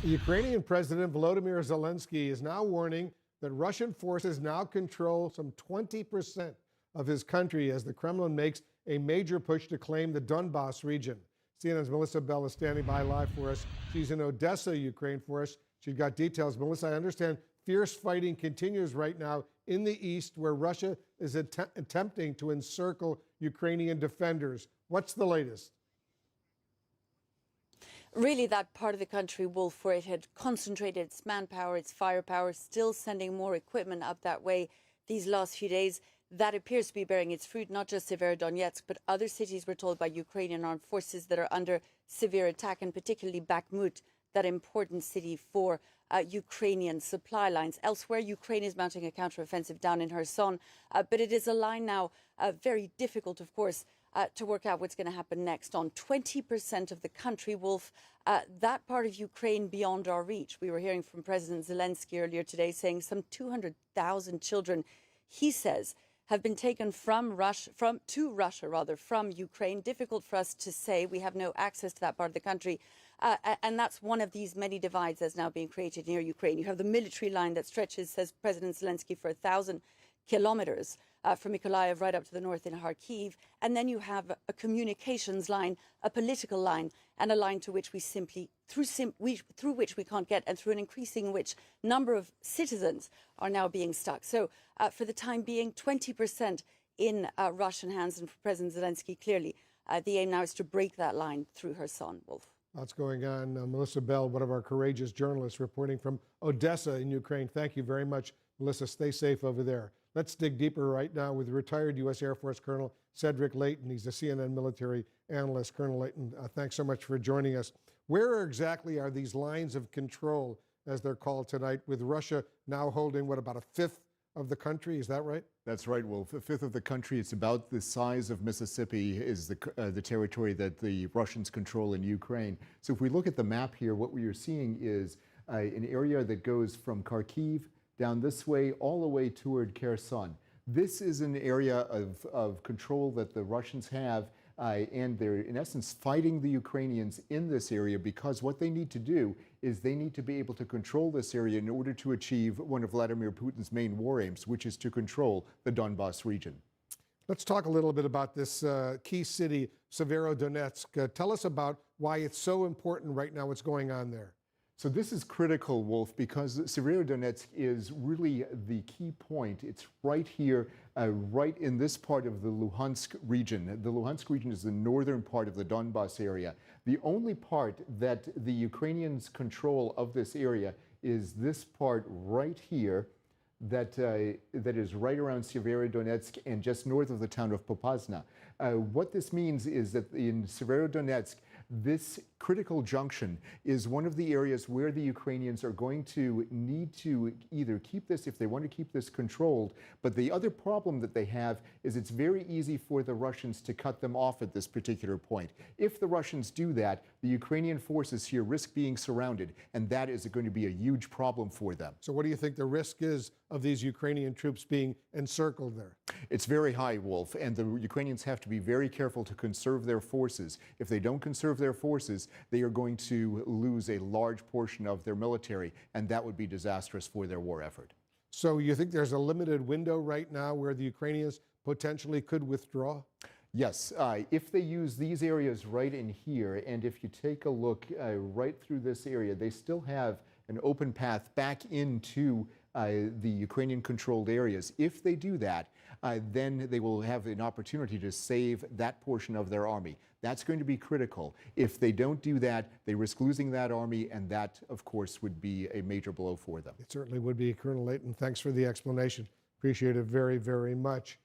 Ukrainian President Volodymyr Zelensky is now warning that Russian forces now control some 20% of his country as the Kremlin makes a major push to claim the Donbas region. CNN's Melissa Bell is standing by live for us. She's in Odessa, Ukraine for us. She's got details. Melissa, I understand fierce fighting continues right now in the east where Russia is attempting to encircle Ukrainian defenders. What's the latest? Really, that part of the country, Wolf, where it had concentrated its manpower, its firepower, still sending more equipment up that way these last few days, that appears to be bearing its fruit. Not just Severodonetsk, but other cities, we're told by Ukrainian armed forces, that are under severe attack, and particularly Bakhmut, that important city for Ukrainian supply lines. Elsewhere, Ukraine is mounting a counteroffensive down in Kherson, but it is a line now very difficult, of course, to work out what's going to happen next on 20% of the country, Wolf, that part of Ukraine beyond our reach. We were hearing from President Zelensky earlier today saying some 200,000 children, he says, have been taken from Ukraine. Difficult for us to say. We have no access to that part of the country. And that's one of these many divides that's now being created near Ukraine. You have the military line that stretches, says President Zelensky, for 1,000 kilometers from Mykolaiv right up to the north in Kharkiv. And then you have a communications line, a political line, and a line to which we simply, through which we can't get, and through an increasing which number of citizens are now being stuck. So for the time being, 20% in Russian hands. And for President Zelensky, clearly, the aim now is to break that line through Kherson, Wolf. Lots going on. Melissa Bell, one of our courageous journalists, reporting from Odessa in Ukraine. Thank you very much, Melissa. Stay safe over there. Let's dig deeper right now with retired U.S. Air Force Colonel Cedric Leighton. He's a CNN military analyst. Colonel Leighton, thanks so much for joining us. Where exactly are these lines of control, as they're called tonight, with Russia now holding, what, about a fifth of the country? Is that right? That's right, Wolf. A fifth of the country. It's about the size of Mississippi is the territory that the Russians control in Ukraine. So if we look at the map here, what we are seeing is an area that goes from Kharkiv down this way, all the way toward Kherson. This is an area of control that the Russians have, and they're, in essence, fighting the Ukrainians in this area because what they need to do is they need to be able to control this area in order to achieve one of Vladimir Putin's main war aims, which is to control the Donbas region. Let's talk a little bit about this key city, Severodonetsk. Tell us about why it's so important right now, what's going on there. So this is critical, Wolf, because Severodonetsk is really the key point. It's right here, right in this part of the Luhansk region. The Luhansk region is the northern part of the Donbas area. The only part that the Ukrainians control of this area is this part right here, that is right around Severodonetsk and just north of the town of Popasna. What this means is that in Severodonetsk, this critical junction is one of the areas where the Ukrainians are going to need to either keep this, if they want to keep this controlled, but the other problem that they have is it's very easy for the Russians to cut them off at this particular point. If the Russians do that, the Ukrainian forces here risk being surrounded, and that is going to be a huge problem for them. So what do you think the risk is of these Ukrainian troops being encircled there? It's very high, Wolf, and the Ukrainians have to be very careful to conserve their forces. If they don't conserve their forces, they are going to lose a large portion of their military, and that would be disastrous for their war effort. So you think there's a limited window right now where the Ukrainians potentially could withdraw? Yes, if they use these areas right in here, and if you take a look right through this area, they still have an open path back into the Ukrainian-controlled areas. If they do that, then they will have an opportunity to save that portion of their army. That's going to be critical. If they don't do that, they risk losing that army, and that, of course, would be a major blow for them. It certainly would be. Colonel Leighton, thanks for the explanation. Appreciate it very, very much.